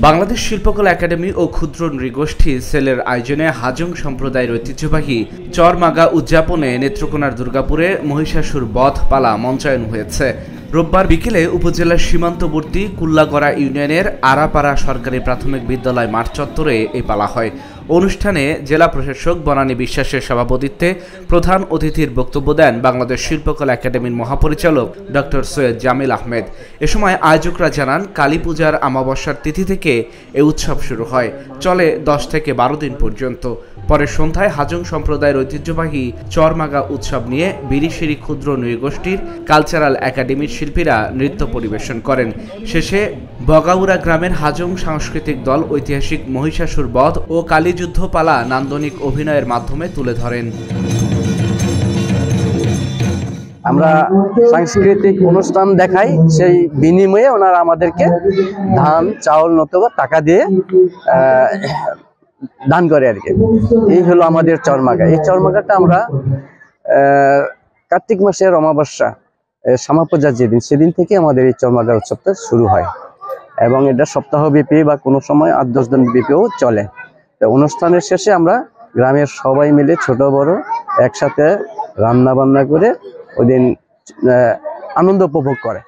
বাংলাদেশ শিল্পকলা একাডেমি ও ক্ষুদ্র নৃগোষ্ঠী সেলের আয়োজনে হাজং সম্প্রদায়ের ঐতিহ্যবাহী চরমাগা উদযাপনে নেত্রকোনার দুর্গাপুরে মহিষাসুর বধ পালা মঞ্চায়ন হয়েছে। রোববার বিকেলে উপজেলার সীমান্তবর্তী কুল্লাগড়া ইউনিয়নের আরাপাড়া সরকারি প্রাথমিক বিদ্যালয় মাঠ চত্বরে এই পালা হয়। অনুষ্ঠানে জেলা প্রশাসক বনানী বিশ্বাসের সভাপতিত্বে প্রধান অতিথির বক্তব্য দেন বাংলাদেশ শিল্পকলা একাডেমির মহাপরিচালক ডক্টর সৈয়দ জামিল আহমেদ। এ সময় আয়োজকরা জানান, কালী পূজার অমাবস্যার তিথি থেকে এ উৎসব শুরু হয়, চলে 10 থেকে 12 দিন পর্যন্ত। পরে সন্ধ্যায় হাজং সম্প্রদায়ের ঐতিহ্যবাহী চরমাগা উৎসব নিয়ে বিরিশিরি ক্ষুদ্র নৃগোষ্ঠীর কালচারাল একাডেমির শিল্পীরা নৃত্য পরিবেশন করেন। শেষে বগাউড়া গ্রামের হাজং সাংস্কৃতিক দল ঐতিহাসিক মহিষাসুর বধ ও কালীযুদ্ধ পালা নান্দনিক অভিনয়ের মাধ্যমে তুলে ধরেন। আমরা সাংস্কৃতিক অনুষ্ঠান দেখাই, সেই বিনিময়ে ওনারা আমাদেরকে ধান, চাউল নতুবা টাকা দিয়ে দান করে আর কি। এই হলো আমাদের চরমাগা। এই চরমাগাটা আমরা কার্তিক মাসের অমাবস্যা শ্যামাপূজা যেদিন, সেদিন থেকে আমাদের এই চরমাগা উৎসবটা শুরু হয় এবং এটা সপ্তাহব্যাপী বা কোনো সময় 8-10 দিন ব্যাপীও চলে। অনুষ্ঠানের শেষে আমরা গ্রামের সবাই মিলে ছোট বড় একসাথে রান্না বান্না করে ওই দিন আনন্দ উপভোগ করে।